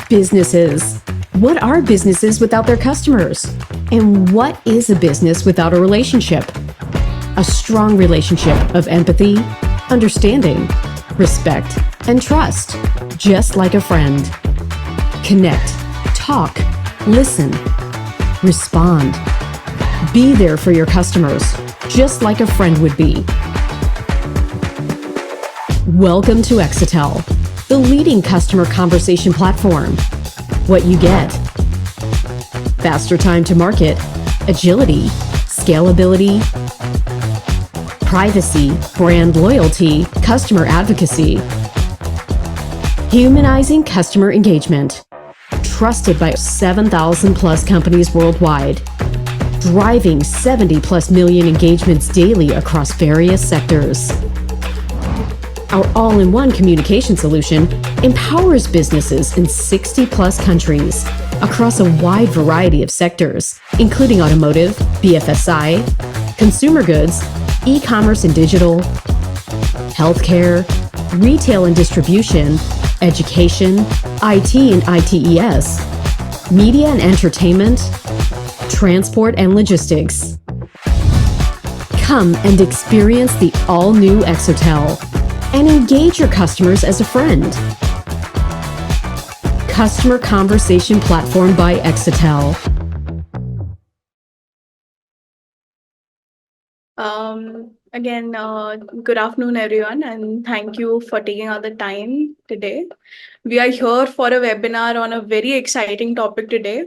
Businesses. What are businesses without their customers? And what is a business without a relationship? A strong relationship of empathy, understanding, respect, and trust, just like a friend. Connect, talk, listen, respond. Be there for your customers, just like a friend would be. Welcome to Exetel, the leading customer conversation platform. What you get: faster time to market, agility, scalability, privacy, brand loyalty, customer advocacy, humanizing customer engagement, trusted by 7,000 plus companies worldwide, driving 70 plus million engagements daily across various sectors. Our all-in-one communication solution empowers businesses in 60 plus countries across a wide variety of sectors, including automotive, BFSI, consumer goods, e-commerce and digital, healthcare, retail and distribution, education, IT and ITES, media and entertainment, transport and logistics. Come and experience the all-new Exotel and engage your customers as a friend. Customer Conversation Platform by Exetel. Good afternoon, everyone, and thank you for taking out the time today. We are here for a webinar on a very exciting topic today.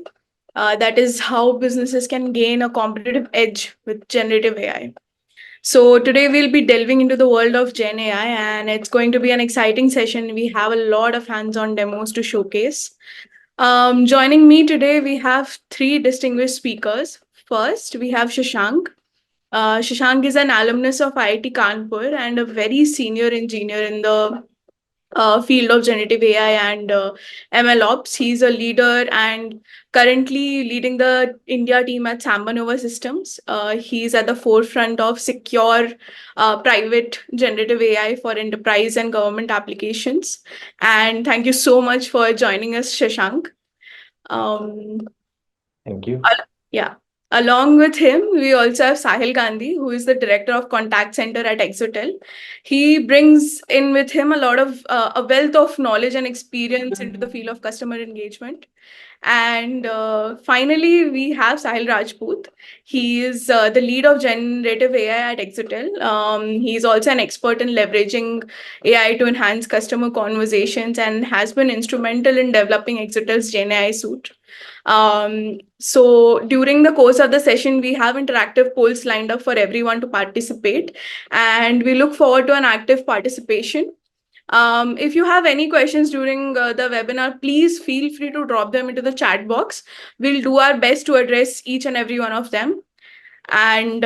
That is how businesses can gain a competitive edge with generative AI. So today we'll be delving into the world of Gen AI, and it's going to be an exciting session. We have a lot of hands-on demos to showcase. Joining me today, we have three distinguished speakers. First, we have Shashank. Shashank is an alumnus of IIT Kanpur and a very senior engineer in the field of generative AI and ML ops. He's a leader and currently leading the India team at Sambanova Systems. He's at the forefront of secure private generative AI for enterprise and government applications. And thank you so much for joining us, Shashank. Thank you. Yeah. Along with him, we also have Sahil Gandhi, who is the director of contact center at Exotel. He brings in with him a lot of a wealth of knowledge and experience into the field of customer engagement. And finally, we have Sahil Rajput. He is the lead of generative AI at Exotel. He's also an expert in leveraging AI to enhance customer conversations and has been instrumental in developing Exotel's GenAI suite. So during the course of the session, we have interactive polls lined up for everyone to participate, and we look forward to an active participation. If you have any questions during the webinar, please feel free to drop them into the chat box. We'll do our best to address each and every one of them. And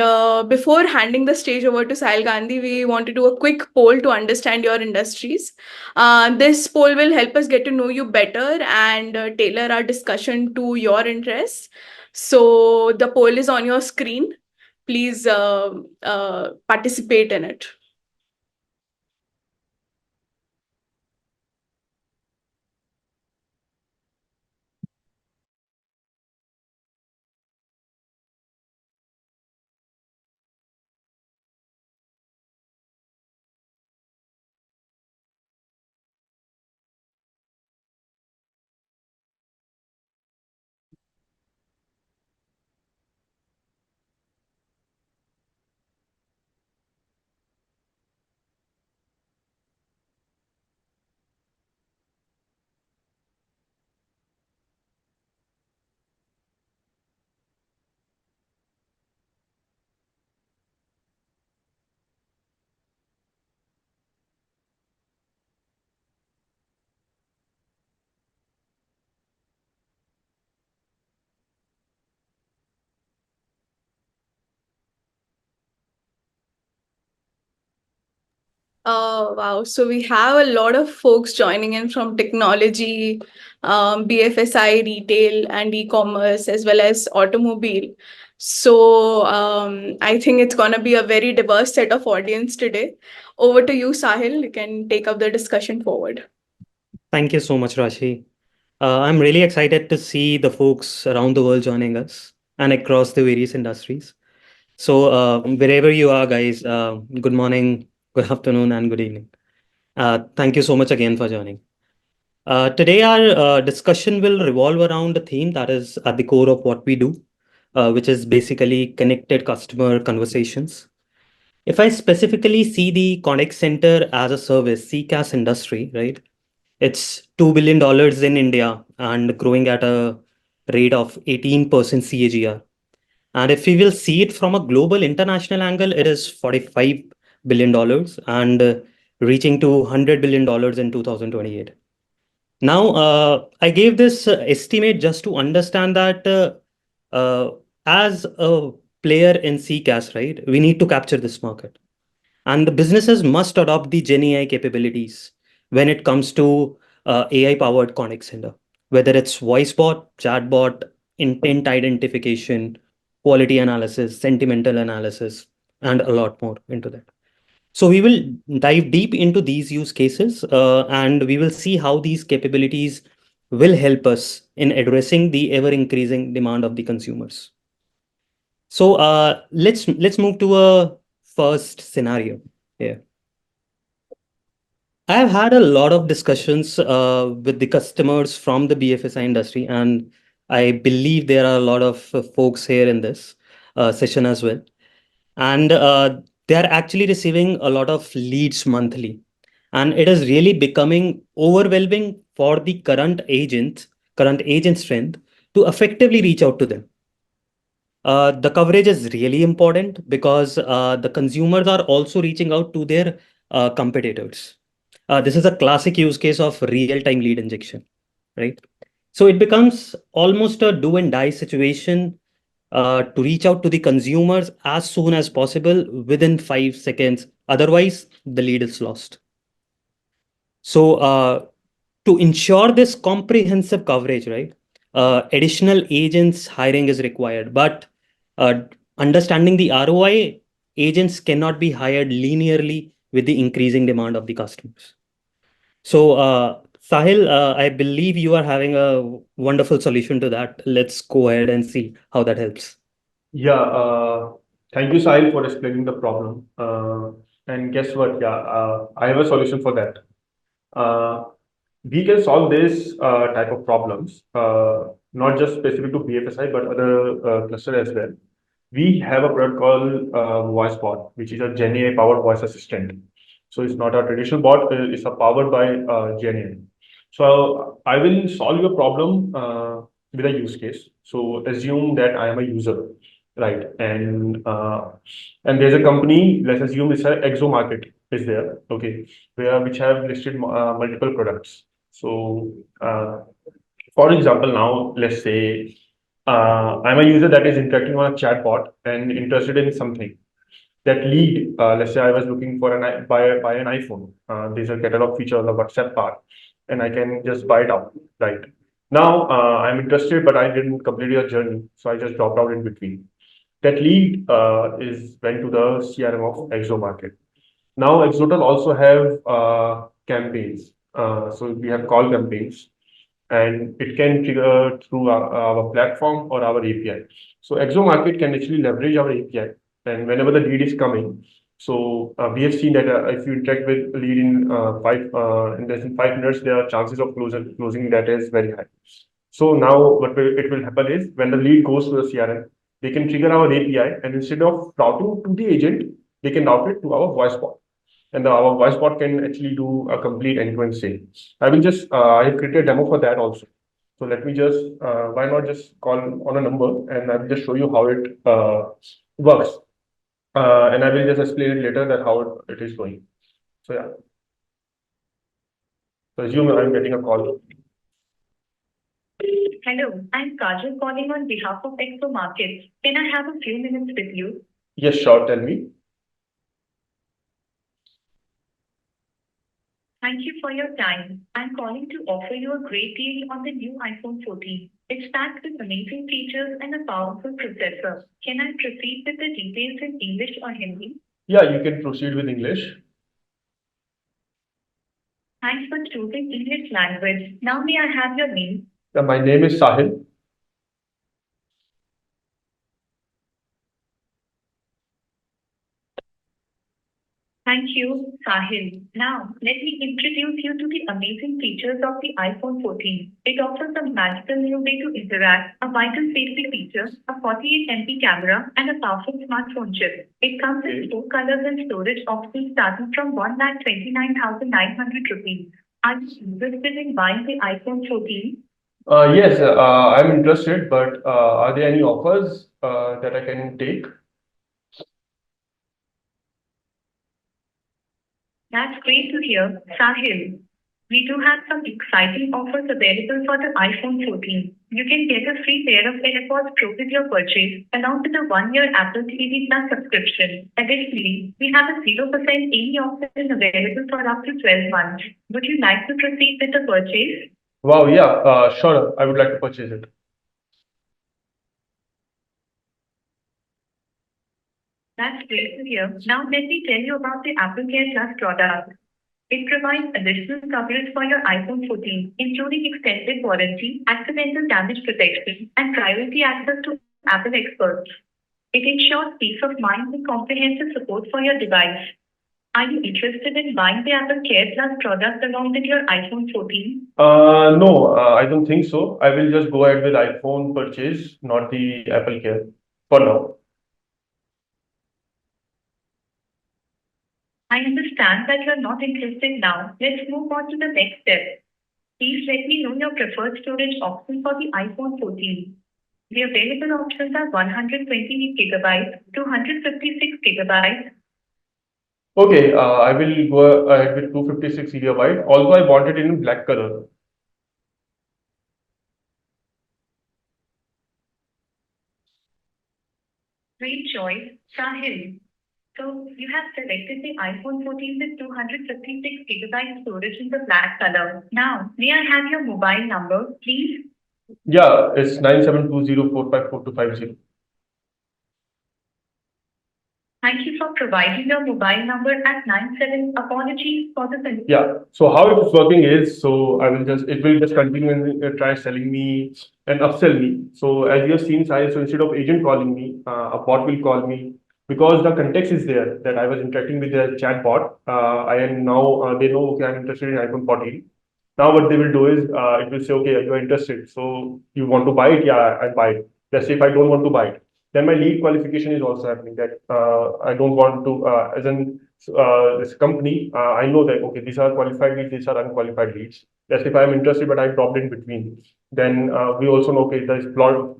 before handing the stage over to Sahil Gandhi, we want to do a quick poll to understand your industries. This poll will help us get to know you better and tailor our discussion to your interests. So the poll is on your screen. Please participate in it. Oh, wow. So we have a lot of folks joining in from technology, BFSI, retail, and e-commerce, as well as automobile. So I think it's going to be a very diverse set of audience today. Over to you, Sahil. You can take up the discussion forward. Thank you so much, Rashi. I'm really excited to see the folks around the world joining us and across the various industries. So, wherever you are, guys, good morning, good afternoon, and good evening. Thank you so much again for joining. Today, our discussion will revolve around a theme that is at the core of what we do, which is basically connected customer conversations. If I specifically see the contact center as a service, CCaaS industry, right? It's $2 billion in India and growing at a rate of 18% CAGR. And if we will see it from a global international angle, it is $45 billion and reaching to $100 billion in 2028. Now, I gave this estimate just to understand that as a player in CCaaS, right, we need to capture this market. And the businesses must adopt the GenAI capabilities when it comes to AI powered contact center, whether it's voice bot, chat bot, intent identification, quality analysis, sentimental analysis, and a lot more into that. So we will dive deep into these use cases and we will see how these capabilities will help us in addressing the ever increasing demand of the consumers. So let's move to a first scenario here. I've had a lot of discussions with the customers from the BFSI industry, and I believe there are a lot of folks here in this session as well. And they're actually receiving a lot of leads monthly. And it is really becoming overwhelming for the current agent strength to effectively reach out to them. The coverage is really important because the consumers are also reaching out to their competitors. This is a classic use case of real-time lead injection, right? So it becomes almost a do and die situation to reach out to the consumers as soon as possible within 5 seconds. Otherwise, the lead is lost. So to ensure this comprehensive coverage, right, additional agents hiring is required. But uh, understanding the ROI, agents cannot be hired linearly with the increasing demand of the customers. So, Sahil, I believe you are having a wonderful solution to that. Let's go ahead and see how that helps. Yeah, thank you, Sahil, for explaining the problem. And guess what? Yeah, I have a solution for that. Uh, we can solve this type of problems, not just specific to BFSI, but other cluster as well. We have a product called Voice Bot, which is a GenAI powered voice assistant. So it's not a traditional bot; it's a powered by GenAI. So I will solve your problem with a use case. So assume that I am a user, right? And there's a company. Let's assume it's an Exo Market is there, okay, which have listed multiple products. So for example, now let's say I'm a user that is interacting on a chatbot and interested in something. That lead, let's say I was looking for buy an iPhone. There's a catalog feature on the WhatsApp part, and I can just buy it out. Right now, I'm interested, but I didn't complete your journey, so I just dropped out in between. That lead is went to the CRM of Exo Market. Now, Exotel also have campaigns. So we have call campaigns and it can trigger through our platform or our API. So Exo Market can actually leverage our API, and whenever the lead is coming, so we have seen that if you interact with lead in less than 5 minutes, there are chances of closing that is very high. So now it will happen is when the lead goes to the CRM, they can trigger our API, and instead of routing to the agent, they can route it to our voice bot, and our voice bot can actually do a complete end-to-end sale. I have created a demo for that also. So let me just, why not just call on a number and I will just show you how it works. And I will just explain it later that how it is going. So yeah. So assume I'm getting a call. Hello, I'm Kajal calling on behalf of Exo Markets. Can I have a few minutes with you? Yes, sure. Tell me. Thank you for your time. I'm calling to offer you a great deal on the new iPhone 14. It's packed with amazing features and a powerful processor. Can I proceed with the details in English or Hindi? Yeah, you can proceed with English. Thanks for choosing English language. Now may I have your name? My name is Sahil. Thank you, Sahil. Now, let me introduce you to the amazing features of the iPhone 14. It offers a magical new way to interact, a vital safety feature, a 48 MP camera, and a powerful smartphone chip. It comes in 4 colors and storage options starting from 1,29,900 rupees. Are you interested in buying the iPhone 14? Yes, I'm interested, but are there any offers that I can take? That's great to hear, Sahil. We do have some exciting offers available for the iPhone 14. You can get a free pair of AirPods Pro with your purchase, along with a 1-year Apple TV Plus subscription. Additionally, we have a 0% AE option available for up to 12 months. Would you like to proceed with the purchase? Wow, yeah, sure. I would like to purchase it. That's great to hear. Now let me tell you about the Apple Care Plus product. It provides additional coverage for your iPhone 14, including extended warranty, accidental damage protection, and privacy access to Apple experts. It ensures peace of mind with comprehensive support for your device. Are you interested in buying the Apple Care Plus product along with your iPhone 14? No, I don't think so. I will just go ahead with iPhone purchase, not the Apple Care for now. I understand that you're not interested now. Let's move on to the next step. Please let me know your preferred storage option for the iPhone 14. The available options are 128 gigabytes, 256 gigabytes. Okay, I will go ahead with 256 gigabyte. Also, I want it in black color. Great choice, Sahil. So you have selected the iPhone 14 with 256 gigabyte storage in the black color. Now, may I have your mobile number, please? Yeah, it's 9720454250. Thank you for providing your mobile number at 97. Apologies for the confusion. Yeah. So how it is working is, so it will just continue and try selling me and upsell me. So as you have seen, Sai, so instead of agent calling me, a bot will call me because the context is there that I was interacting with the chat bot. I am now, they know, okay, I'm interested in iPhone 14. Now what they will do is, it will say, okay, you are interested. So you want to buy it? Yeah, I buy it. Let's say if I don't want to buy it, then my lead qualification is also happening that I don't want to, as in this company, I know that, okay, these are qualified leads, these are unqualified leads. That's if I'm interested, but I dropped in between. Then we also know, okay, the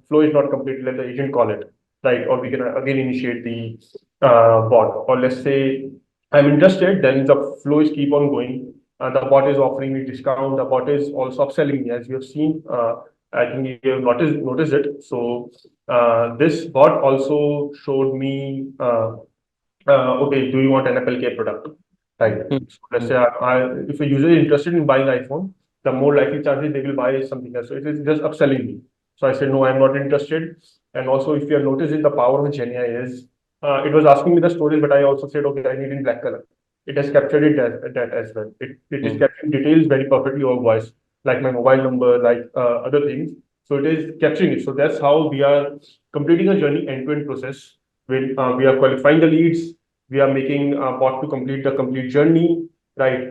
flow is not completed, let the agent call it, right? Or we can again initiate the bot. Or let's say I'm interested, then the flow is keep on going. The bot is offering me discount. The bot is also upselling me, as you have seen. I think you have noticed it. So this bot also showed me, okay, do you want an Apple Care product? Right. So let's say if a user is interested in buying iPhone, the more likely chances they will buy something else. So it is just upselling me. So I said, no, I'm not interested. And also, if you have noticed, the power of GenAI is, it was asking me the storage, but I also said, okay, I need in black color. It has captured it as that as well. It is capturing details very perfectly over voice, like my mobile number, like other things. So it is capturing it. So that's how we are completing a journey end-to-end process. When we are qualifying the leads, we are making a bot to complete the complete journey, right?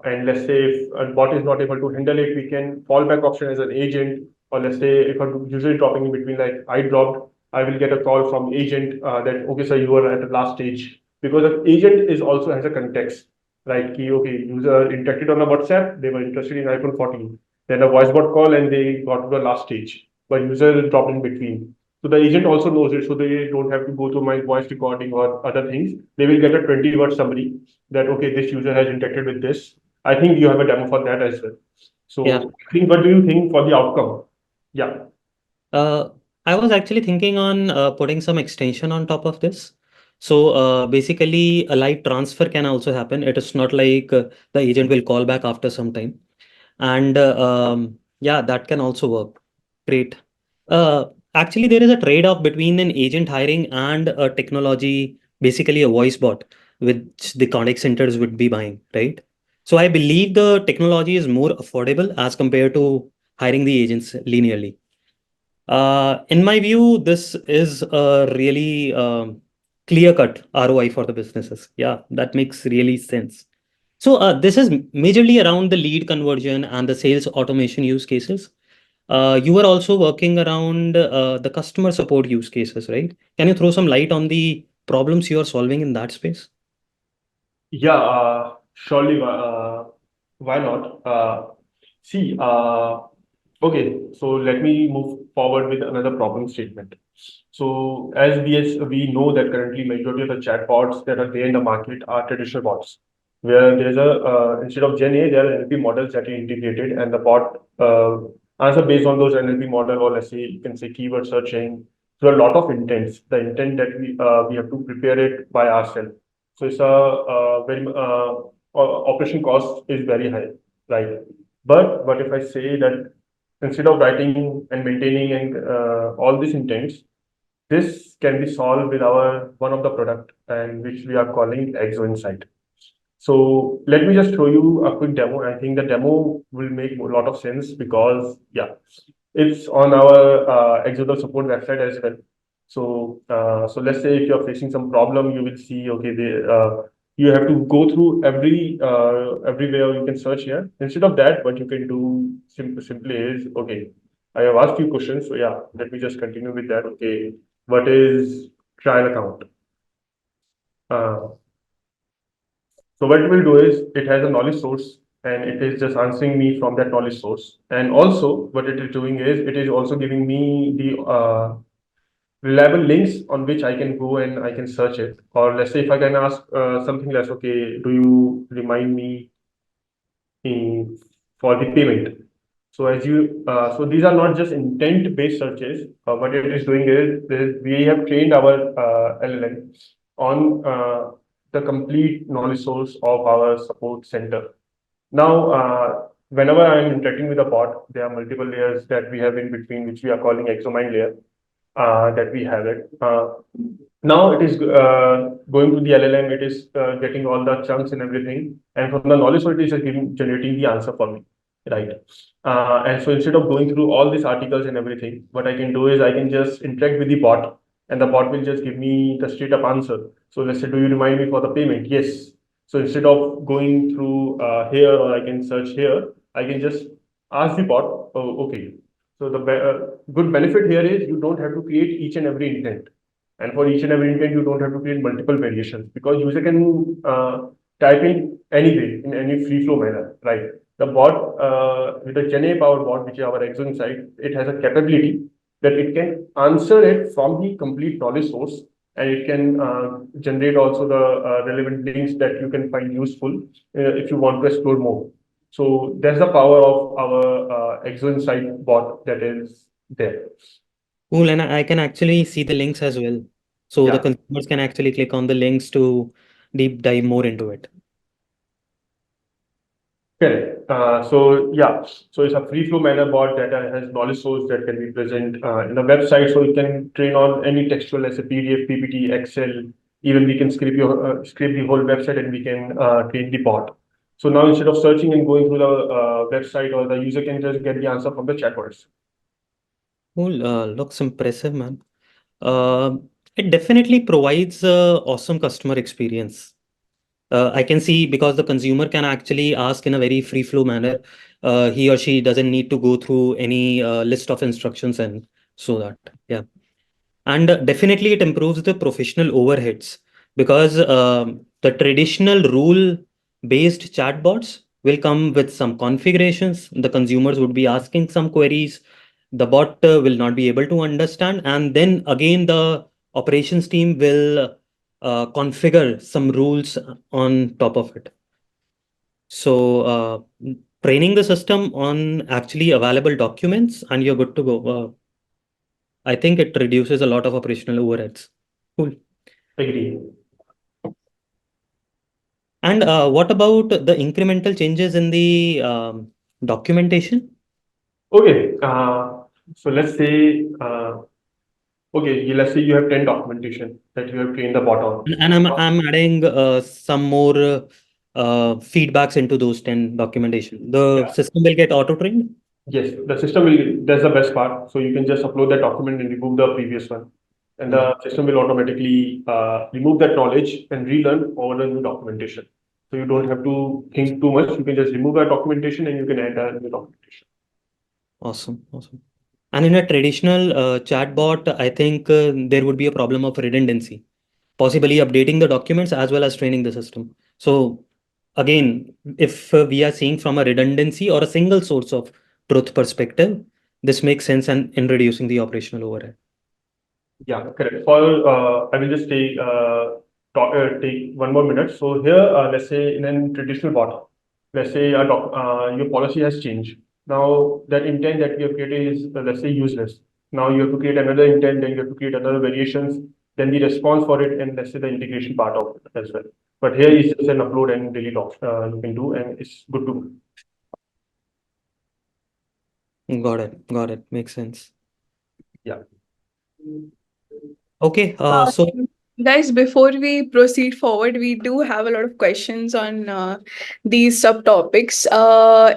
And let's say if a bot is not able to handle it, we can fallback option as an agent. Or let's say if a user is dropping in between, like I dropped, I will get a call from agent that, okay, sir, you are at the last stage. Because an agent is also has a context, right? Okay, user interacted on a WhatsApp, they were interested in iPhone 14. Then a voice bot call and they got to the last stage, but user dropped in between. So the agent also knows it, so they don't have to go through my voice recording or other things. They will get a 20-word summary that, okay, this user has interacted with this. I think you have a demo for that as well. So Yeah. I think, what do you think for the outcome? Yeah. I was actually thinking on putting some extension on top of this. So basically, a live transfer can also happen. It is not like the agent will call back after some time. And yeah, that can also work. Great. Actually, there is a trade-off between an agent hiring and a technology, basically a voice bot, which the contact centers would be buying, right? So I believe the technology is more affordable as compared to hiring the agents linearly. In my view, this is a really clear-cut ROI for the businesses. Yeah, that makes really sense. So this is majorly around the lead conversion and the sales automation use cases. You are also working around the customer support use cases, right? Can you throw some light on the problems you are solving in that space? Yeah, surely. Why not? See, okay, so let me move forward with another problem statement. So, as we know that currently majority of the chatbots that are there in the market are traditional bots, where there's a instead of GenAI, there are NLP models that are integrated, and the bot answer based on those NLP model, or let's say you can say keyword searching. So a lot of intents. The intent that we have to prepare it by ourselves. So it's a very operation cost is very high, right? But what if I say that instead of writing and maintaining and all these intents, this can be solved with our one of the product and which we are calling Exo Insight. So let me just show you a quick demo. I think the demo will make a lot of sense because yeah, it's on our Exodus support website as well. So so let's say if you're facing some problem, you will see okay, you have to go through everywhere you can search here. Instead of that, what you can do simply is okay. I have asked you questions, so yeah, let me just continue with that. Okay, what is trial account? Uh, So what it will do is it has a knowledge source and it is just answering me from that knowledge source. And also what it is doing is it is also giving me the reliable links on which I can go and I can search it. Or let's say if I can ask something less, okay, do you remind me in, for the payment? So as you, so these are not just intent-based searches. What it is doing is we have trained our LLM on the complete knowledge source of our support center. Now, whenever I'm interacting with a bot, there are multiple layers that we have in between, which we are calling exomind layer that we have it. Now it is going to the LLM, it is getting all the chunks and everything. And from the knowledge source, it is just generating the answer for me, right? And so instead of going through all these articles and everything, what I can do is I can just interact with the bot and the bot will just give me the straight up answer. So let's say, do you remind me for the payment? Yes. So instead of going through here or I can search here, I can just ask the bot, oh, okay. So the good benefit here is you don't have to create each and every intent. And for each and every intent, you don't have to create multiple variations because user can type in any way, in any free flow manner, right? The bot, with the GenAI powered bot, which is our Exo Insight, it has a capability that it can answer it from the complete knowledge source and it can generate also the relevant links that you can find useful if you want to explore more. So that's the power of our Exo Insight bot that is there. Cool, and I can actually see the links as well. So the Yeah, consumers can actually click on the links to deep dive more into it. correct. So yeah, so it's a free flow manner bot that has knowledge source that can be present in the website. So it can train on any textual as a PDF, PPT, Excel. Even we can scrape the whole website and we can train the bot. So now instead of searching and going through the website, or the user can just get the answer from the chatbots. Cool, looks impressive, man. Uh, it definitely provides a awesome customer experience. I can see because the consumer can actually ask in a very free flow manner. He or she doesn't need to go through any list of instructions and so that, yeah. And definitely it improves the professional overheads because the traditional rule based chatbots will come with some configurations. The consumers would be asking some queries. The bot will not be able to understand. And then again, the operations team will configure some rules on top of it. So training the system on actually available documents and you're good to go. I think it reduces a lot of operational overheads. Cool. Agree. And what about the incremental changes in the documentation? Okay, so let's say, okay, let's say you have 10 documentation that you have trained the bot on. And I'm adding some more feedbacks into those 10 documentation. The Yeah. system will get auto-trained? Yes, the system will, that's the best part. So you can just upload that document and remove the previous one. And the system will automatically remove that knowledge and relearn all the new documentation. So you don't have to think too much. You can just remove that documentation and you can add the new documentation. Awesome, awesome. And in a traditional chatbot, I think there would be a problem of redundancy, possibly updating the documents as well as training the system. So again, if we are seeing from a redundancy or a single source of truth perspective, this makes sense and in reducing the operational overhead. Yeah, correct. For I will just take 1 more minute. So here, let's say in a traditional bot, let's say your policy has changed. Now that intent that we have created is let's say useless. Now you have to create another intent, then you have to create another variations, then the response for it, and let's say the integration part of it as well. But here is just an upload and delete option you can do, and it's good to go. Got it. Got it. Makes sense. Yeah. Okay. Uh, So Guys, before we proceed forward, we do have a lot of questions on these subtopics.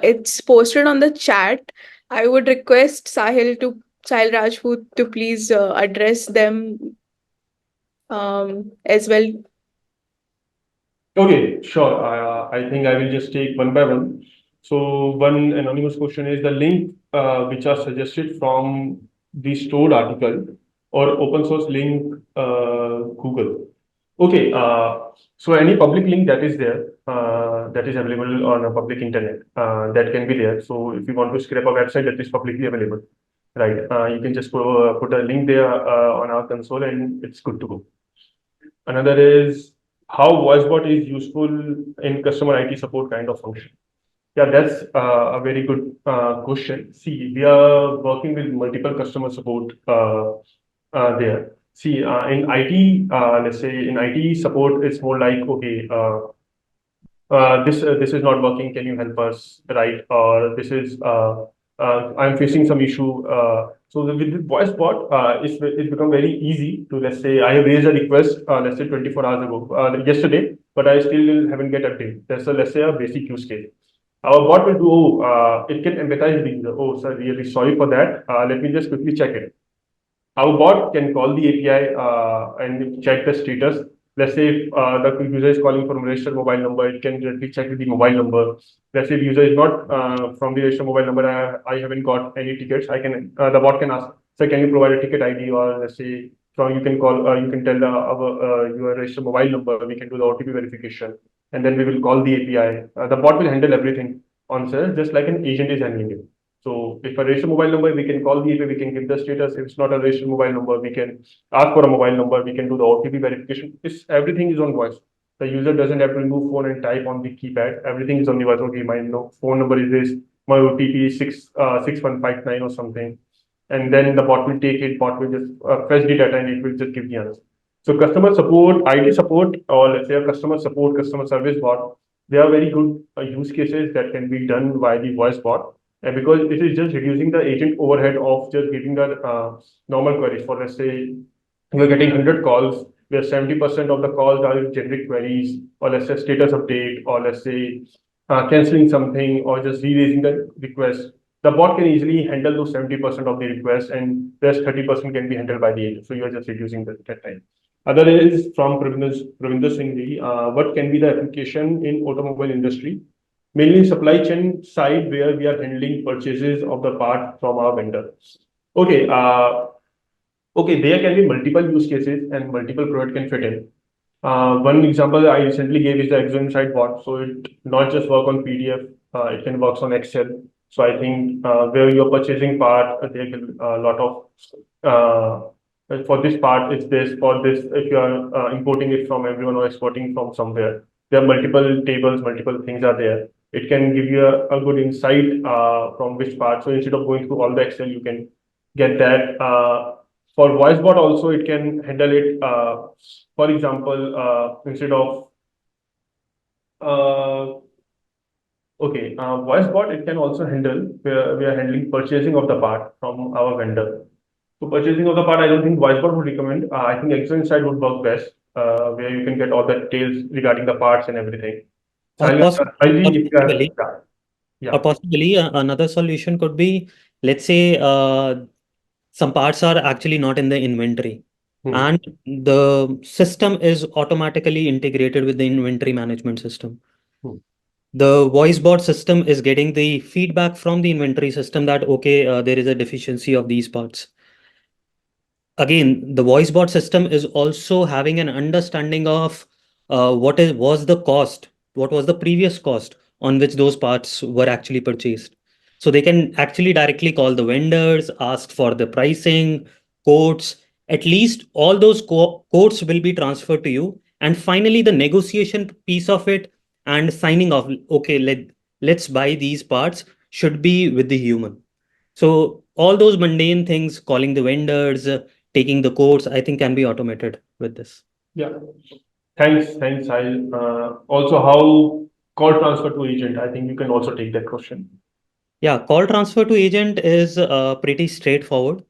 It's posted on the chat. I would request Sahil Rajput to please address them as well. Okay, sure. I think I will just take one by one. So one anonymous question is the link which are suggested from the stored article or open source link Google. Okay, so any public link that is there that is available on a public internet that can be there. So if you want to scrape a website that is publicly available, right? You can just go, put a link there on our console and it's good to go. Another is how voicebot is useful in customer IT support kind of function. Yeah, that's a very good question. See, we are working with multiple customer support there. See, in IT, let's say in IT support, it's more like, okay, this is not working. Can you help us, right? Or this is I'm facing some issue. So with the voice bot, it's become very easy to, let's say I have raised a request, let's say 24 hours ago, yesterday, but I still haven't get update. That's a, let's say a basic use case. Our bot will do, it can empathize with the user. Oh, sir, really sorry for that. Let me just quickly check it. Our bot can call the API and check the status. Let's say if the user is calling from a registered mobile number, it can directly check with the mobile number. Let's say the user is not from the registered mobile number, I haven't got any tickets. I can the bot can ask, sir, can you provide a ticket ID, or let's say from you can call, you can tell your registered mobile number. We can do the OTP verification, and then we will call the API. The bot will handle everything on sir, just like an agent is handling it. So if a registered mobile number, we can call the API, we can give the status. If it's not a registered mobile number, we can ask for a mobile number, we can do the OTP verification. Everything is on voice. The user doesn't have to remove phone and type on the keypad. Everything is on the voice. Okay, my phone number is this, my OTP is 6159 or something. And then the bot will take it, bot will just fetch the data and it will just give the answer. So customer support, IT support, or let's say a customer support, customer service bot, they are very good use cases that can be done by the voice bot. And because it is just reducing the agent overhead of just giving the normal queries. For let's say you're getting 100 calls, where 70% of the calls are generic queries, or let's say status update, or let's say canceling something, or just re-raising the request. The bot can easily handle those 70% of the requests, and rest 30% can be handled by the agent. So you are just reducing that time. Other is from Pravinder Singh ji, what can be the application in automobile industry? Mainly supply chain side, where we are handling purchases of the part from our vendor. Okay, okay, there can be multiple use cases and multiple product can fit in. One example I recently gave is the Exo Insight bot. So it not just work on PDF, it can work on Excel. So I think where you're purchasing part, there can be a lot of for this part it's this, for this if you are importing it from everyone or exporting from somewhere. There are multiple tables, multiple things are there. It can give you a good insight from which part. So instead of going through all the Excel, you can get that. For voice bot also, it can handle it. For example, instead of okay, voice bot, it can also handle where we are handling purchasing of the part from our vendor. So purchasing of the part, I don't think voice bot would recommend. I think Excel Insight would work best, where you can get all the details regarding the parts and everything. So Or I'll if you have, possibly, yeah, or yeah. possibly another solution could be, let's say, some parts are actually not in the inventory, Hmm. and the system is automatically integrated with the inventory management system. Hmm. The voice bot system is getting the feedback from the inventory system that, okay, there is a deficiency of these parts. Again, the voice bot system is also having an understanding of was the cost, what was the previous cost on which those parts were actually purchased. So they can actually directly call the vendors, ask for the pricing, quotes. At least all those quotes will be transferred to you. And finally, the negotiation piece of it and signing off, okay, let's buy these parts, should be with the human. So all those mundane things, calling the vendors, taking the quotes, I think can be automated with this. Yeah. Thanks, Sahil. Also, how call transfer to agent? I think you can also take that question. Yeah, call transfer to agent is pretty straightforward.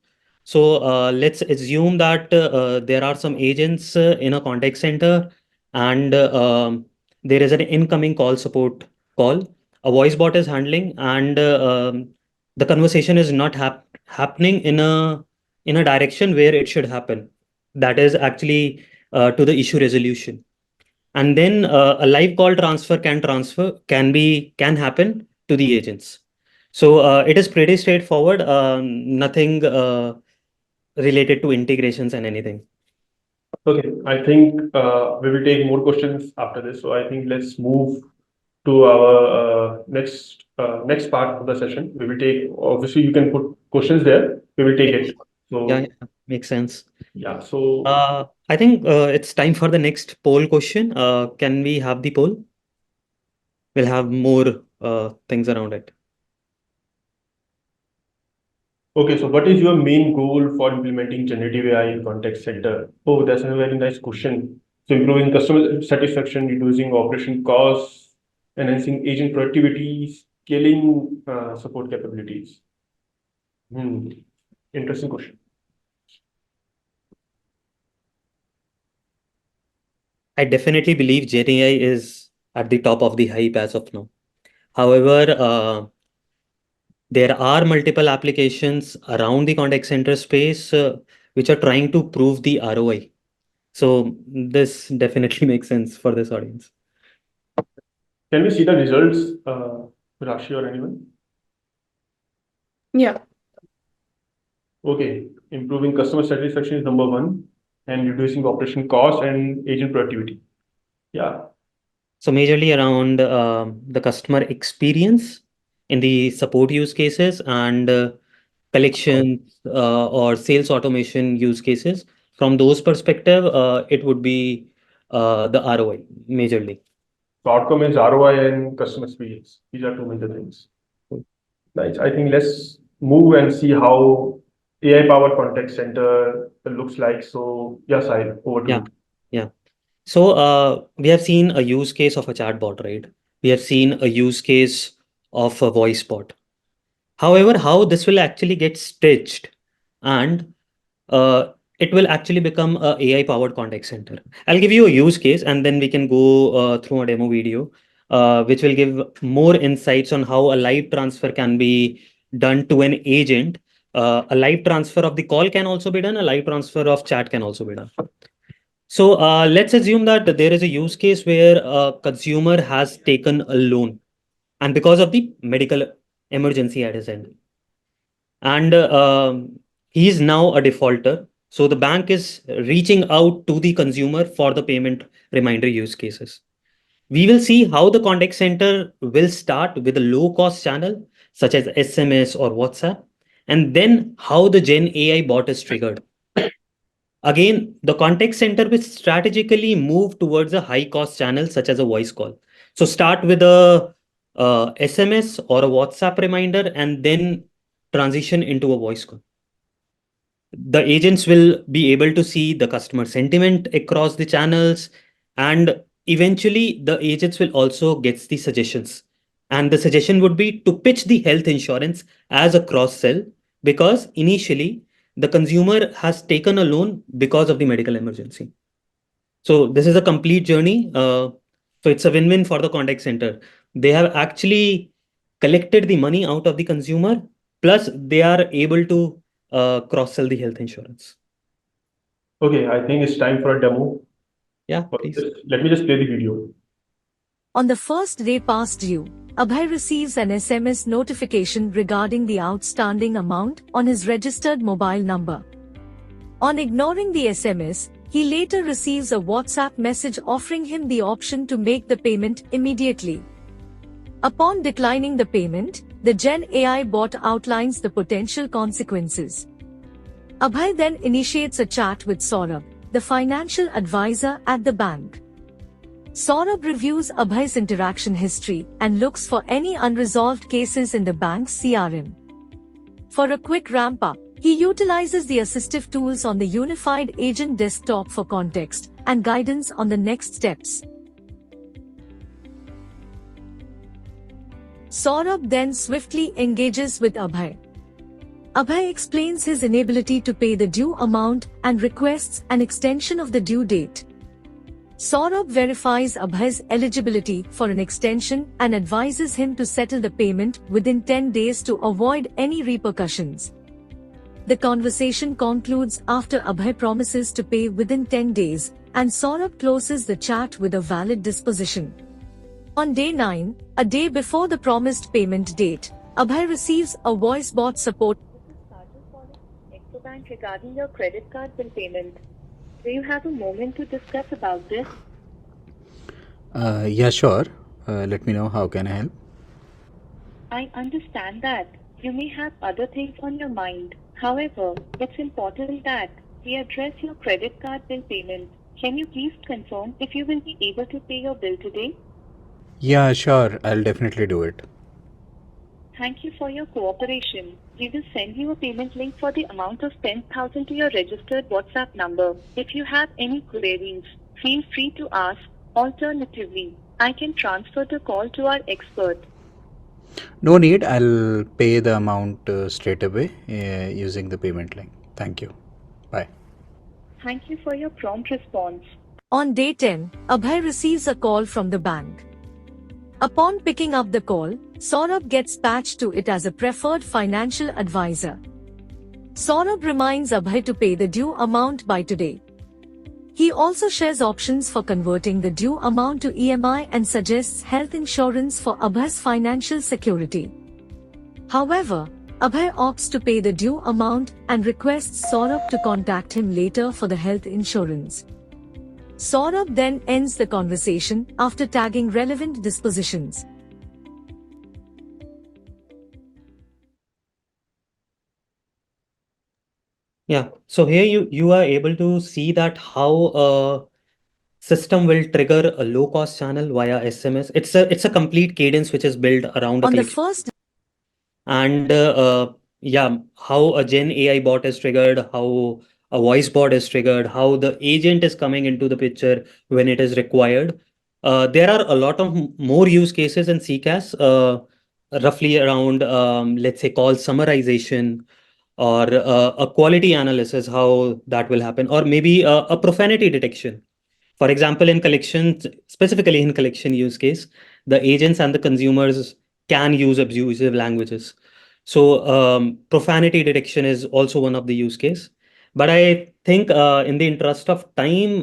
So let's assume that there are some agents in a contact center, and there is an incoming call support call. A voice bot is handling, and the conversation is not happening in a direction where it should happen. That is actually to the issue resolution. And then a live call can happen to the agents. So it is pretty straightforward, nothing related to integrations and anything. Okay, I think we will take more questions after this. So I think let's move to our next part of the session. We will take, obviously you can put questions there. We will take it. Yeah, So yeah, makes sense. yeah, so I think it's time for the next poll question. Can we have the poll? We'll have more things around it. okay, so what is your main goal for implementing generative AI in contact center? Oh, that's a very nice question. So improving customer satisfaction, reducing operation costs, enhancing agent productivity, scaling support capabilities. Hmm. Interesting question. I definitely believe GenAI is at the top of the hype as of now. However, there are multiple applications around the contact center space which are trying to prove the ROI. So this definitely makes sense for this audience. Can we see the results, Rashi or anyone? Yeah. Okay, improving customer satisfaction is number one, and reducing operation cost and agent productivity. Yeah, So majorly around the customer experience in the support use cases and collections or sales automation use cases. From those perspective, it would be the ROI majorly. so outcome is ROI and customer experience. These are two major things. Nice. I think let's move and see how AI powered contact center looks like. So, yes, I over to Yeah, you. yeah. So we have seen a use case of a chatbot, right? We have seen a use case of a voice bot. However, how this will actually get stitched and it will actually become a AI powered contact center. I'll give you a use case and then we can go through a demo video, which will give more insights on how a live transfer can be done to an agent. A live transfer of the call can also be done. A live transfer of chat can also be done. So let's assume that there is a use case where a consumer has taken a loan and because of the medical emergency at his end. And he is now a defaulter. So the bank is reaching out to the consumer for the payment reminder use cases. We will see how the contact center will start with a low cost channel such as SMS or WhatsApp, and then how the Gen AI bot is triggered. Again, the contact center will strategically move towards a high cost channel such as a voice call. So start with a SMS or a WhatsApp reminder and then transition into a voice call. the agents will be able to see the customer sentiment across the channels, and eventually the agents will also get the suggestions. And the suggestion would be to pitch the health insurance as a cross sell, because initially the consumer has taken a loan because of the medical emergency. So this is a complete journey. So it's a win-win for the contact center. They have actually collected the money out of the consumer, plus they are able to cross-sell the health insurance. Okay, I think it's time for a demo. Yeah, please. Let me just play the video. On the first day past due, Abhay receives an SMS notification regarding the outstanding amount on his registered mobile number. On ignoring the SMS, he later receives a WhatsApp message offering him the option to make the payment immediately. Upon declining the payment, the GenAI bot outlines the potential consequences. Abhay then initiates a chat with Saurabh, the financial advisor at the bank. Saurabh reviews Abhay's interaction history and looks for any unresolved cases in the bank's CRM. For a quick ramp-up, he utilizes the assistive tools on the unified agent desktop for context and guidance on the next steps. Saurabh then swiftly engages with Abhay. Abhay explains his inability to pay the due amount and requests an extension of the due date. Saurabh verifies Abhay's eligibility for an extension and advises him to settle the payment within 10 days to avoid any repercussions. The conversation concludes after Abhay promises to pay within 10 days, and Saurabh closes the chat with a valid disposition. On day 9, a day before the promised payment date, Abhay receives a voice bot support Bank regarding your credit card bill payment. Do you have a moment to discuss about this? Yeah, sure. Let me know how can I help. I understand that you may have other things on your mind. However, it's important that we address your credit card bill payment. Can you please confirm if you will be able to pay your bill today? Yeah, sure. I'll definitely do it. Thank you for your cooperation. We will send you a payment link for the amount of 10,000 to your registered WhatsApp number. If you have any queries, feel free to ask. Alternatively, I can transfer the call to our expert. No need. I'll pay the amount straight away using the payment link. Thank you. Bye. Thank you for your prompt response. On day 10, Abhay receives a call from the bank. Upon picking up the call, Saurabh gets patched to it as a preferred financial advisor. Saurabh reminds Abhay to pay the due amount by today. He also shares options for converting the due amount to EMI and suggests health insurance for Abhay's financial security. However, Abhay opts to pay the due amount and requests Saurabh to contact him later for the health insurance. Saurabh then ends the conversation after tagging relevant dispositions. Yeah. So here you are able to see that how a system will trigger a low cost channel via SMS. It's a complete cadence which is built around a On the click. first And yeah, how a Gen AI bot is triggered, how a voice bot is triggered, how the agent is coming into the picture when it is required. There are a lot of more use cases in CCAS, roughly around, let's say, call summarization, or a quality analysis, how that will happen, or maybe a profanity detection. For example, in collections, specifically in collection use case, the agents and the consumers can use abusive languages. So profanity detection is also one of the use case. But I think in the interest of time,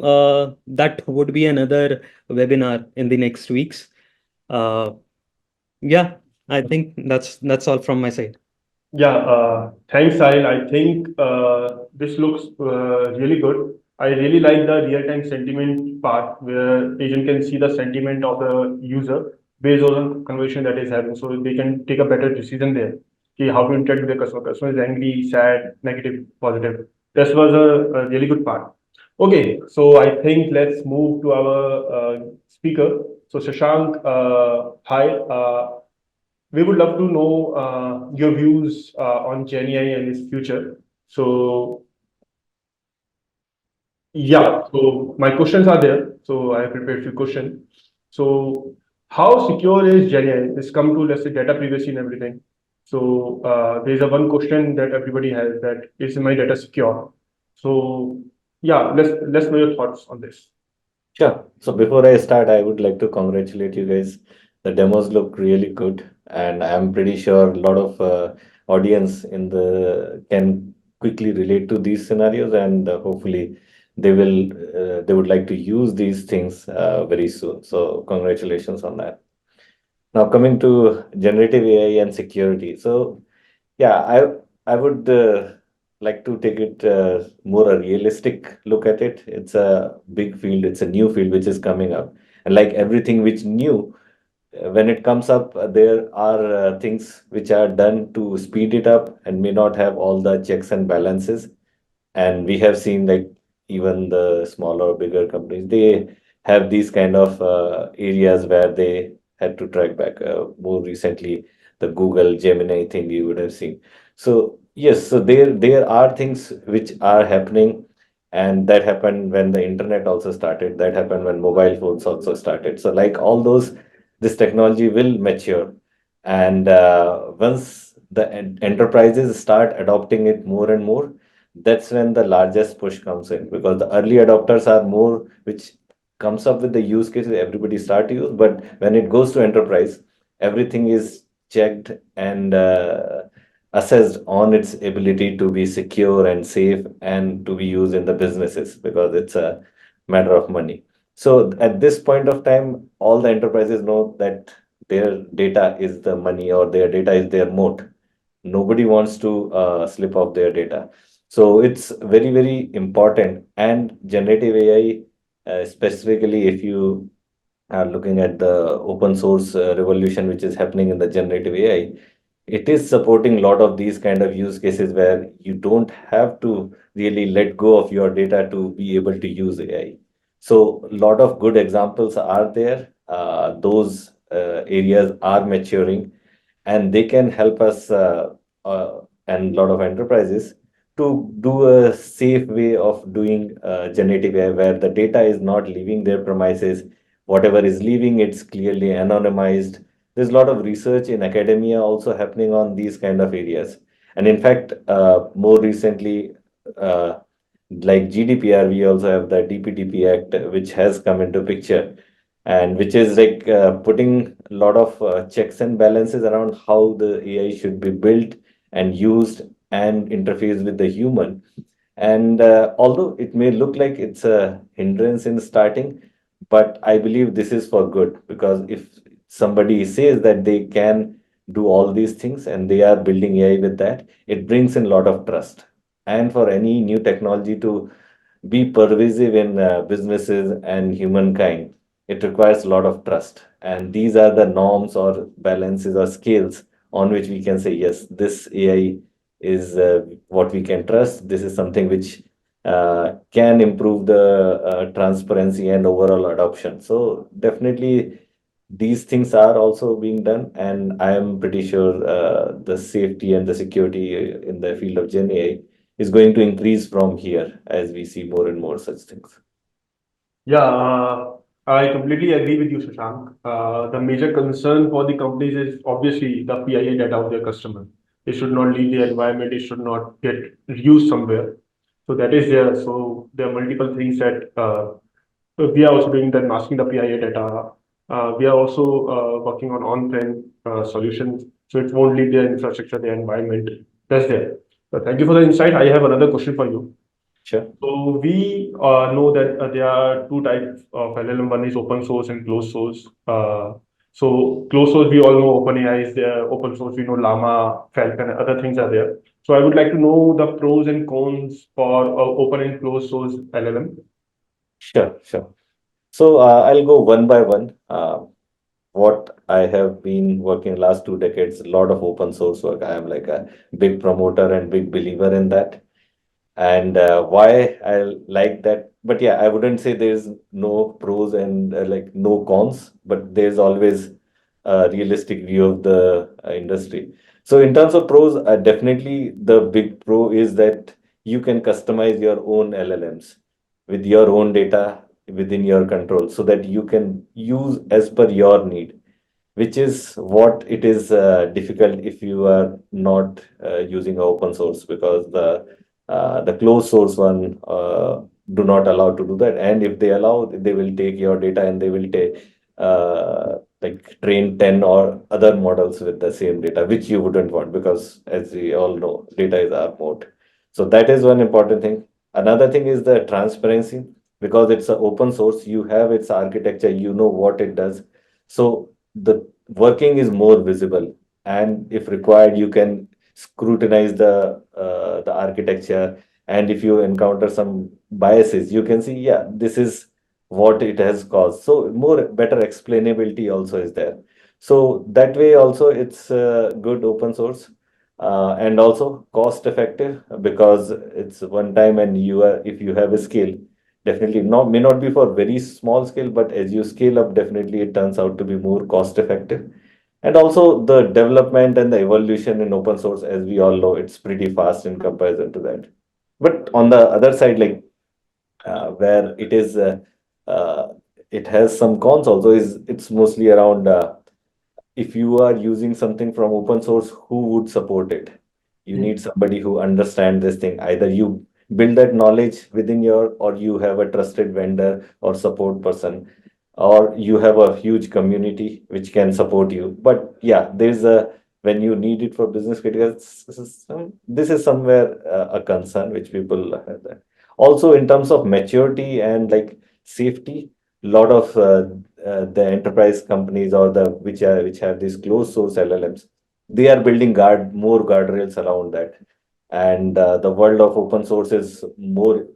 that would be another webinar in the next weeks. Yeah, I think that's all from my side. Yeah, thanks, Sahil. I think this looks really good. I really like the real-time sentiment part where agent can see the sentiment of the user based on the conversation that is having, so they can take a better decision there. Okay, how to interact with the customer. Customer is angry, sad, negative, positive. This was a really good part. Okay, so I think let's move to our speaker. So Shashank, hi. We would love to know your views on GenAI and its future. So Yeah, so my questions are there. So I have prepared few questions. So how secure is GenAI? This come to, let's say, data privacy and everything. So there's a one question that everybody has, that is my data secure? So yeah, let's know your thoughts on this. Sure. So before I start, I would like to congratulate you guys. The demos look really good, and I'm pretty sure a lot of audience in the can quickly relate to these scenarios, and hopefully they would like to use these things very soon. So congratulations on that. Now coming to generative AI and security. So yeah, I would like to take it more a realistic look at it. It's a big field. It's a new field which is coming up, and like everything which new, when it comes up, there are things which are done to speed it up and may not have all the checks and balances. And we have seen like even the smaller bigger companies, they have these kind of areas where they had to track back. More recently, the Google Gemini thing you would have seen. So yes, so there are things which are happening, and that happened when the internet also started. That happened when mobile phones also started. So like all those, this technology will mature, and once the enterprises start adopting it more and more, that's when the largest push comes in, because the early adopters are more which comes up with the use cases everybody start to use. But when it goes to enterprise, everything is checked and assessed on its ability to be secure and safe and to be used in the businesses, because it's a matter of money. So at this point of time, all the enterprises know that their data is the money, or their data is their moat. Nobody wants to slip off their data. So it's very, very important. And generative AI, specifically, if you are looking at the open source revolution which is happening in the generative AI, it is supporting a lot of these kind of use cases where you don't have to really let go of your data to be able to use AI. So a lot of good examples are there. Those areas are maturing, and they can help us and a lot of enterprises to do a safe way of doing generative AI, where the data is not leaving their premises. Whatever is leaving, it's clearly anonymized. There's a lot of research in academia also happening on these kind of areas. And in fact, more recently, uh, like GDPR, we also have the DPDP Act, which has come into picture, and which is like putting a lot of checks and balances around how the AI should be built and used and interface with the human. And although it may look like it's a hindrance in starting, but I believe this is for good, because if somebody says that they can do all these things and they are building AI with that, it brings in a lot of trust. And for any new technology to be pervasive in businesses and humankind, it requires a lot of trust. And these are the norms or balances or scales on which we can say, yes, this AI is what we can trust. This is something which can improve the transparency and overall adoption. So definitely these things are also being done, and I am pretty sure the safety and the security in the field of Gen AI is going to increase from here as we see more and more such things. Yeah, I completely agree with you, Shashank. The major concern for the companies is obviously the PIA data of their customer. It should not leave the environment. It should not get used somewhere. So that is there. So there are multiple things that we are also doing, that masking the PIA data. We are also working on on-prem solutions, so it won't leave their infrastructure, their environment. That's there. So thank you for the insight. I have another question for you. Sure. So we know that there are two types of LLM. One is open source and closed source. So closed source, we all know OpenAI is there. Open source, we know Llama, Falcon, and other things are there. So I would like to know the pros and cons for open and closed source LLM. Sure, sure. So I'll go one by one. What I have been working last 2 decades, a lot of open source work. I am like a big promoter and big believer in that. And why I like that. But yeah, I wouldn't say there's no pros and like no cons, but there's always a realistic view of the industry. So in terms of pros, definitely the big pro is that you can customize your own LLMs. with your own data within your control so that you can use as per your need, which is what it is difficult if you are not using open source, because the closed source one do not allow to do that. And if they allow, they will take your data and they will take like train 10 or other models with the same data, which you wouldn't want, because as we all know, data is our moat. So that is one important thing. Another thing is the transparency, because it's an open source, you have its architecture, you know what it does. So the working is more visible, and if required, you can scrutinize the architecture. And if you encounter some biases, you can see, yeah, this is what it has caused. So more better explainability also is there. So that way also it's good open source, and also cost effective, because it's one time, and you are, if you have a scale, definitely not, may not be for very small scale, but as you scale up, definitely it turns out to be more cost effective. And also the development and the evolution in open source, as we all know, it's pretty fast in comparison to that. But on the other side, like where it is, uh, it has some cons also, is it's mostly around if you are using something from open source, who would support it? You need somebody who understands this thing. Either you build that knowledge within your, or you have a trusted vendor or support person, or you have a huge community which can support you. But yeah, there's a, when you need it for business critical, this is somewhere a concern which people have there. Also, in terms of maturity and like safety, lot of the enterprise companies, or the which have these closed source LLMs, they are building more guardrails around that. And the world of open source is more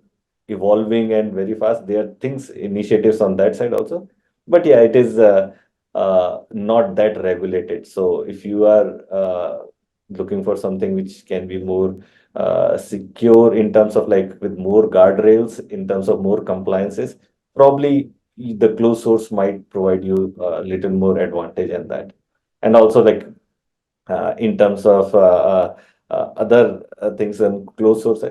evolving and very fast. There are things, initiatives on that side also, but yeah, it is not that regulated. So if you are looking for something which can be more secure in terms of like with more guardrails, in terms of more compliances, probably the closed source might provide you a little more advantage in that. And also like in terms of other things and closed source,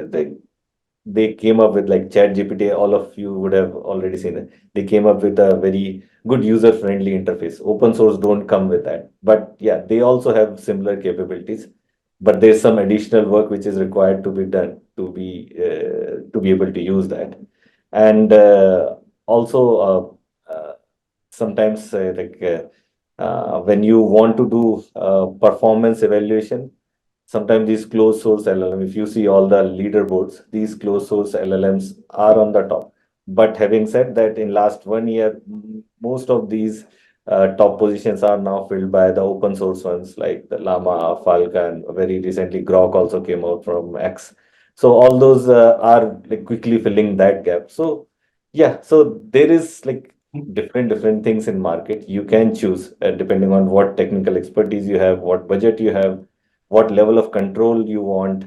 they came up with like Chat GPT. All of you would have already seen it. They came up with a very good user friendly interface. Open source don't come with that, but yeah, they also have similar capabilities. But there's some additional work which is required to be done to be able to use that. And also sometimes when you want to do performance evaluation, sometimes these closed source LLM, if you see all the leaderboards, these closed source LLMs are on the top. But having said that, in last 1 year, most of these top positions are now filled by the open source ones like the Llama, Falcon. Very recently, Grok also came out from X. So all those are like quickly filling that gap. So yeah, so there is like different things in market. You can choose depending on what technical expertise you have, what budget you have, what level of control you want.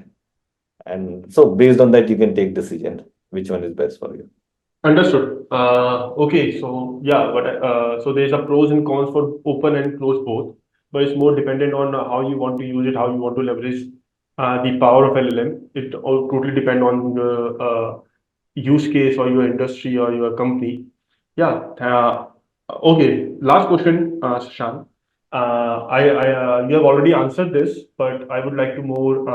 And so based on that, you can take decision which one is best for you. Understood. Okay, so yeah, but so there's a pros and cons for open and closed both, but it's more dependent on how you want to use it, how you want to leverage the power of LLM. It all totally depend on the use case or your industry or your company. Yeah. Okay. Last question, Shashank. You have already answered this, but I would like to more.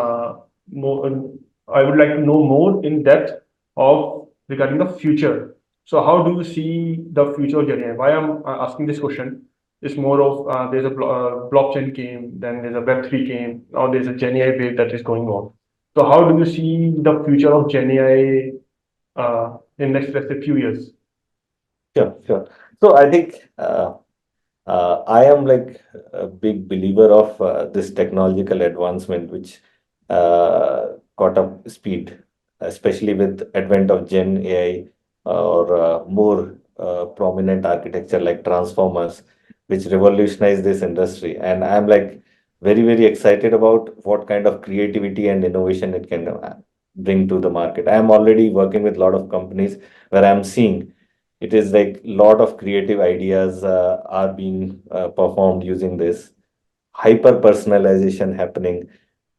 I would like to know more in depth of regarding the future. So, how do you see the future of GenAI? Why I'm asking this question is more of there's a blockchain came, then there's a Web3 came, now there's a GenAI wave that is going on. So, how do you see the future of GenAI in next, let's say, few years? Sure. So I think I am like a big believer of this technological advancement, which caught up speed, especially with advent of Gen AI or more prominent architecture like transformers, which revolutionized this industry. And I'm like very excited about what kind of creativity and innovation it can bring to the market. I'm already working with a lot of companies where I'm seeing it is like lot of creative ideas are being performed using this hyper personalization happening,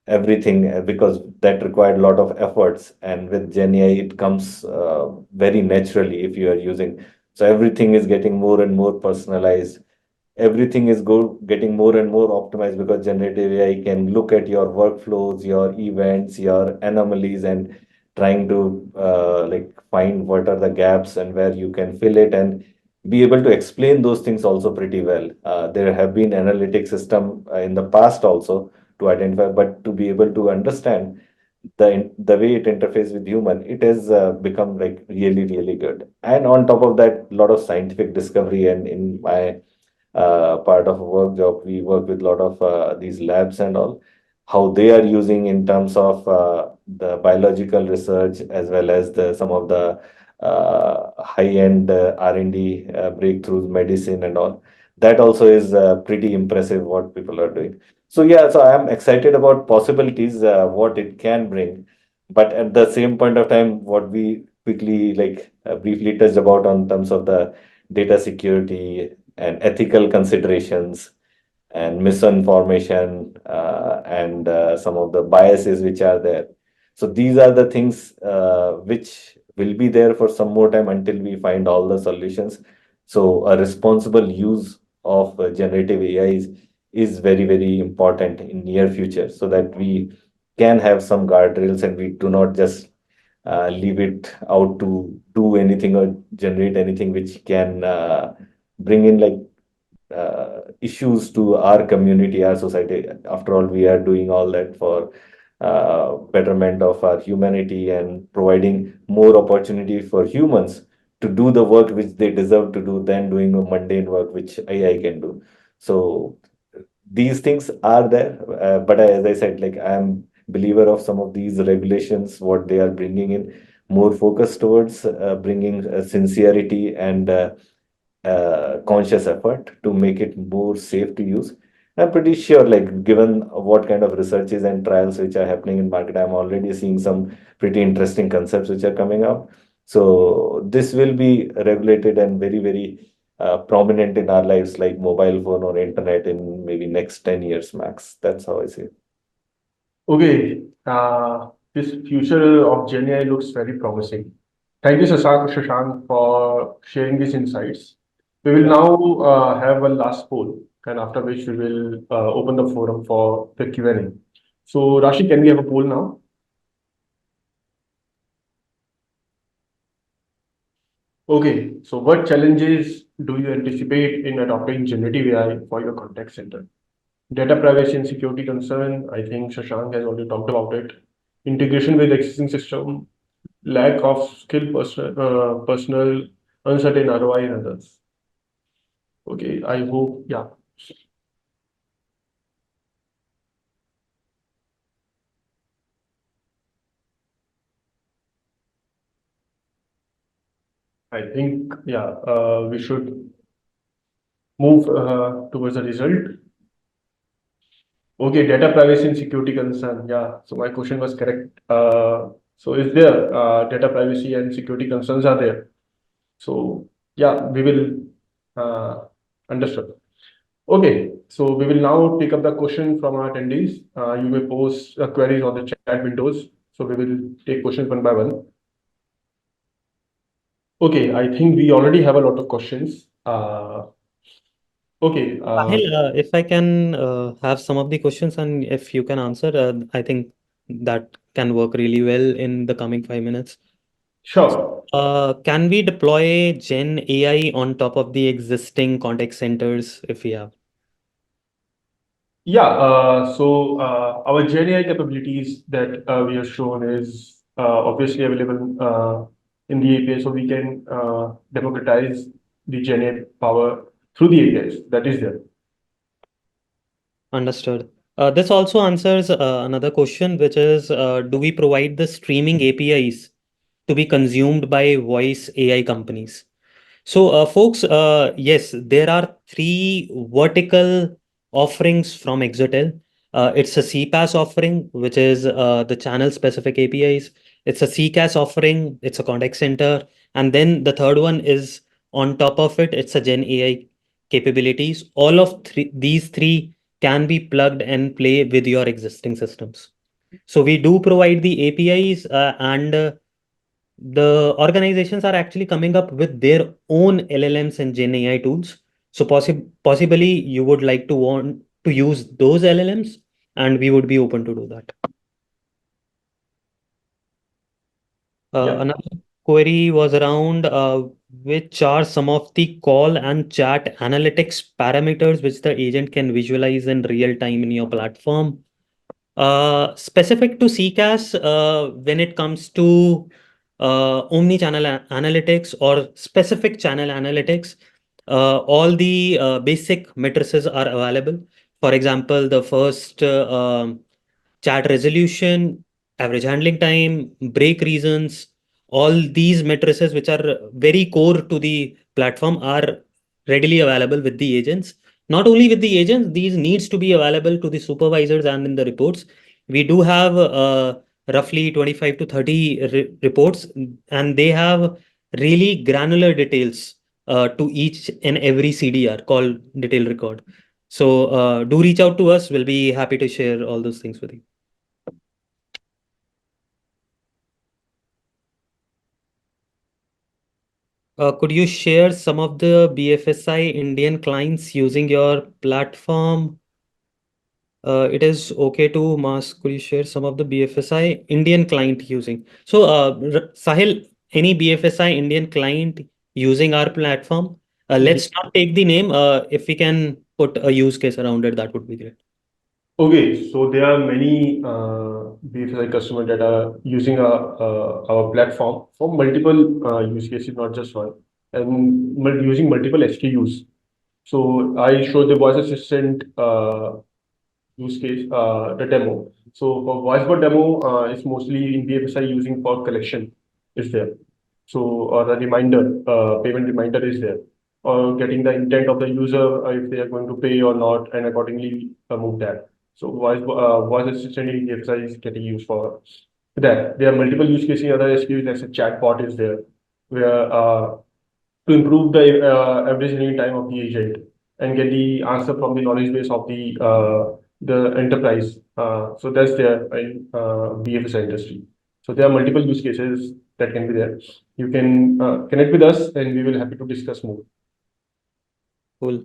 everything because that required a lot of efforts. And with GenAI, it comes very naturally if you are using. So everything is getting more and more personalized. Everything is getting more and more optimized because generative AI can look at your workflows, your events, your anomalies, and trying to like find what are the gaps and where you can fill it, and be able to explain those things also pretty well. There have been analytic system in the past also to identify, but to be able to understand the way it interfaces with human, it has become like really really good. And on top of that, a lot of scientific discovery. And in my part of a work job, we work with a lot of these labs and all, how they are using in terms of the biological research, as well as the some of the high-end R&D breakthroughs, medicine and all. That also is pretty impressive what people are doing. So yeah, so I'm excited about possibilities, what it can bring. But at the same point of time, what we quickly like briefly touched about on terms of the data security and ethical considerations and misinformation, and some of the biases which are there. So these are the things which will be there for some more time until we find all the solutions. So a responsible use of generative AI is very, very important in near future, so that we can have some guardrails and we do not just leave it out to do anything or generate anything which can bring in like issues to our community, our society. After all, we are doing all that for betterment of our humanity and providing more opportunity for humans to do the work which they deserve to do than doing a mundane work which AI can do. So these things are there, but as I said, like I am believer of some of these regulations, what they are bringing in more focus towards bringing sincerity and conscious effort to make it more safe to use. I'm pretty sure, like given what kind of researches and trials which are happening in market, I'm already seeing some pretty interesting concepts which are coming out. So this will be regulated and very, very prominent in our lives, like mobile phone or internet in maybe next 10 years max. That's how I see it. Okay, this future of GenAI looks very promising. Thank you, Shashank, for sharing these insights. We will now have one last poll, and after which we will open the forum for the Q&A. So, Rashi, can we have a poll now? Okay, so what challenges do you anticipate in adopting generative AI for your contact center? Data privacy and security concern, I think Shashank has already talked about it. Integration with existing system, lack of skilled personnel, uncertain ROI, and others. Okay, I hope, yeah. I think, yeah, we should move towards the result. Okay, data privacy and security concern. Yeah, so my question was correct. So is there data privacy and security concerns are there? So yeah, we will understood. Okay, so we will now take up the question from our attendees. You may post queries on the chat windows. So we will take questions one by one. Okay, I think we already have a lot of questions. Okay. Sahil, if I can have some of the questions and if you can answer, I think that can work really well in the coming 5 minutes. Sure. Can we deploy Gen AI on top of the existing contact centers if we have? Yeah, so our GenAI capabilities that we have shown is obviously available in the API, so we can democratize the GenAI power through the APIs that is there. Understood. This also answers another question, which is, do we provide the streaming APIs to be consumed by voice AI companies? So, folks, yes, there are three vertical offerings from Exotel. It's a CPaaS offering, which is the channel-specific APIs. It's a CCaaS offering, it's a contact center. And then the third one is on top of it, it's a Gen AI capabilities. All of these three can be plugged and play with your existing systems. So we do provide the APIs, and the organizations are actually coming up with their own LLMs and Gen AI tools. So possibly you would like to want to use those LLMs, and we would be open to do that. Yeah. Another query was around which are some of the call and chat analytics parameters which the agent can visualize in real time in your platform. Specific to CCaaS, when it comes to omni-channel analytics or specific channel analytics, all the basic matrices are available. For example, the first chat resolution, average handling time, break reasons, all these matrices which are very core to the platform are readily available with the agents. Not only with the agents, these needs to be available to the supervisors and in the reports. We do have roughly 25 to 30 reports, and they have really granular details to each and every CDR called detail record. So do reach out to us. We'll be happy to share all those things with you. Could you share some of the BFSI Indian clients using your platform? It is okay to mask. Could you share some of the BFSI Indian client using? So, Sahil, any BFSI Indian client using our platform? Let's not take the name. If we can put a use case around it, that would be great. Okay, so there are many BFSI customers that are using our platform for multiple use cases, not just one, and using multiple SKUs. So I show the voice assistant use case, the demo. So for voice bot demo, it's mostly in BFSI using for collection is there. So or the reminder, payment reminder is there, or getting the intent of the user if they are going to pay or not, and accordingly move that. So voice assistant in BFSI is getting used for that. There are multiple use cases. Other SKUs as a chat bot is there, where to improve the average running time of the agent and get the answer from the knowledge base of the enterprise. So that's there in BFSI industry. So there are multiple use cases that can be there. You can connect with us, and we will happy to discuss more. Cool.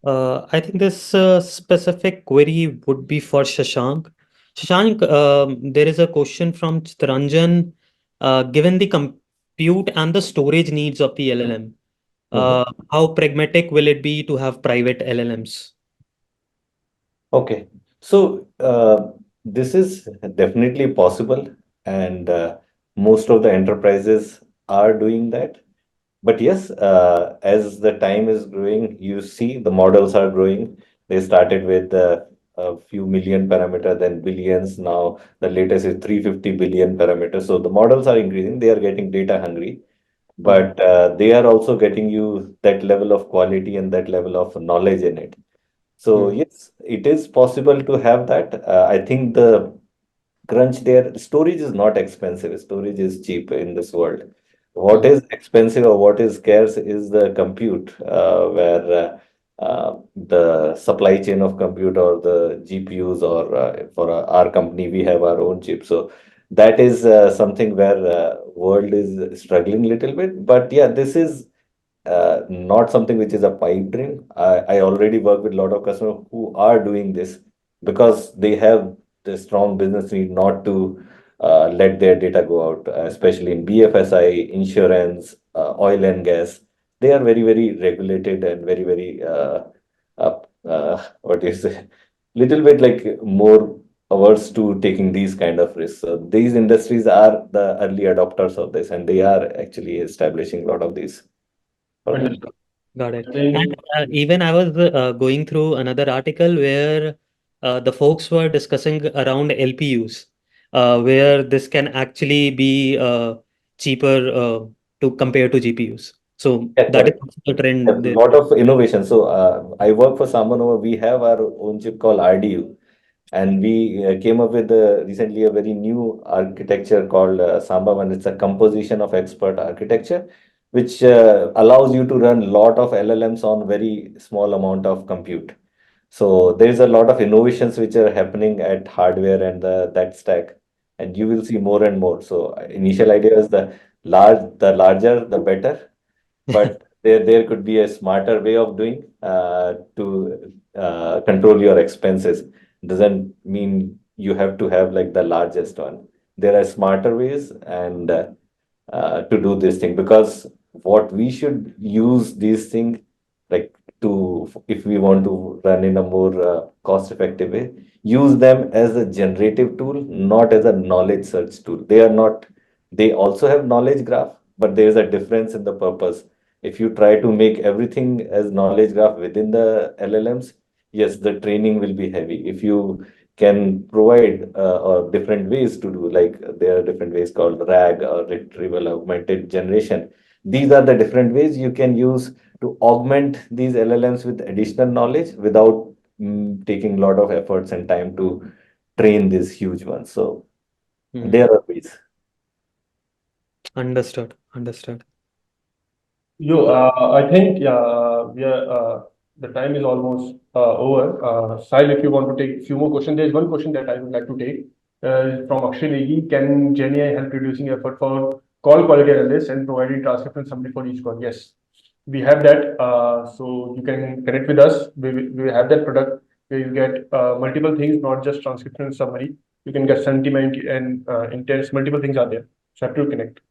I think this specific query would be for Shashank. Shashank, there is a question from Chittaranjan. Given the compute and the storage needs of the LLM, how pragmatic will it be to have private LLMs? Okay, so this is definitely possible, and most of the enterprises are doing that. But yes, as the time is growing, you see the models are growing. They started with a few million parameter, then billions. Now the latest is 350 billion parameters. So the models are increasing. They are getting data hungry, but they are also getting you that level of quality and that level of knowledge in it. So yes, it is possible to have that. I think the crunch there, storage is not expensive. Storage is cheap in this world. What is expensive or what is scarce is the compute, where the supply chain of compute or the GPUs, or for our company, we have our own chip. So that is something where world is struggling a little bit. But yeah, this is not something which is a pipe dream. I already work with a lot of customers who are doing this because they have the strong business need not to let their data go out, especially in BFSI, insurance, oil and gas. They are very, very regulated and very, very, what do you say, little bit like more averse to taking these kind of risks. So these industries are the early adopters of this, and they are actually establishing a lot of these. Understood. Got it. Then And even I was going through another article where the folks were discussing around LPUs, where this can actually be cheaper to compare to GPUs. So Yeah, that is correct. also the A trend there. lot of innovation. So I work for Samanova. We have our own chip called RDU, and we came up with recently a very new architecture called Samba, and it's a composition of expert architecture, which allows you to run lot of LLMs on very small amount of compute. So there's a lot of innovations which are happening at hardware and that stack, and you will see more and more. So initial idea is the larger, the better, but there could be a smarter way of doing to control your expenses. Doesn't mean you have to have like the largest one. There are smarter ways and to do this thing, because what we should use these things like to, if we want to run in a more cost effective way, use them as a generative tool, not as a knowledge search tool. They are not, they also have knowledge graph, but there is a difference in the purpose. If you try to make everything as knowledge graph within the LLMs, yes, the training will be heavy. If you can provide or different ways to do, like there are different ways called RAG or retrieval augmented generation. These are the different ways you can use to augment these LLMs with additional knowledge without taking a lot of efforts and time to train these huge ones. So there are ways. Understood. Understood. Yo, I think we are the time is almost over. Sahil, if you want to take few more questions, there's one question that I would like to take from Akshay Negi. Can GenAI help reducing effort for call quality analysis and providing transcript summary for each call? Yes, we have that. So you can connect with us. We have that product where you get multiple things, not just transcription and summary. You can get sentiment and intents. Multiple things are there. So have to connect.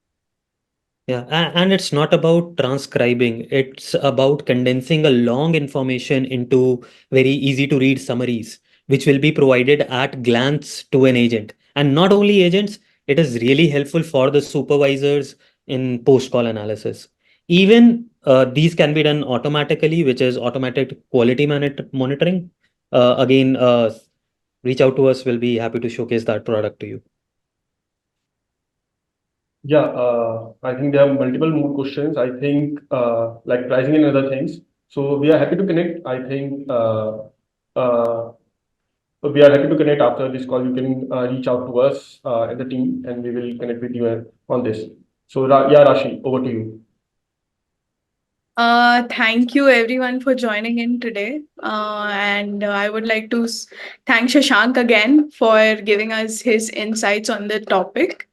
Yeah, and it's not about transcribing, it's about condensing a long information into very easy to read summaries, which will be provided at glance to an agent. And not only agents, it is really helpful for the supervisors in post-call analysis. Even these can be done automatically, which is automated quality monitoring. Again, reach out to us, we'll be happy to showcase that product to you. Yeah, I think there are multiple more questions. I think like pricing and other things. So we are happy to connect. I think we are happy to connect after this call. You can reach out to us and the team, and we will connect with you on this. So yeah, Rashi, over to you. Thank you everyone for joining in today. And I would like to thank Shashank again for giving us his insights on the topic.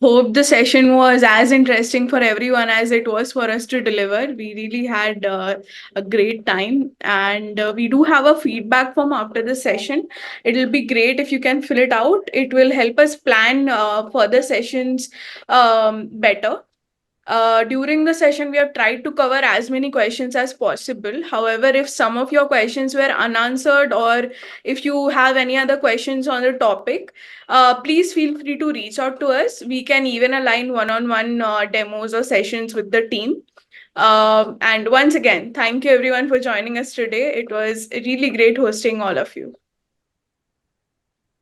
Hope the session was as interesting for everyone as it was for us to deliver. We really had a great time, and we do have a feedback form after the session. It'll be great if you can fill it out. It will help us plan further sessions better. During the session, we have tried to cover as many questions as possible. However, if some of your questions were unanswered, or if you have any other questions on the topic, please feel free to reach out to us. We can even align one-on-one demos or sessions with the team. And once again, thank you everyone for joining us today. It was really great hosting all of you.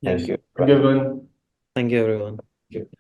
Thank you. Thank you, everyone. Thank you, everyone. Thank you.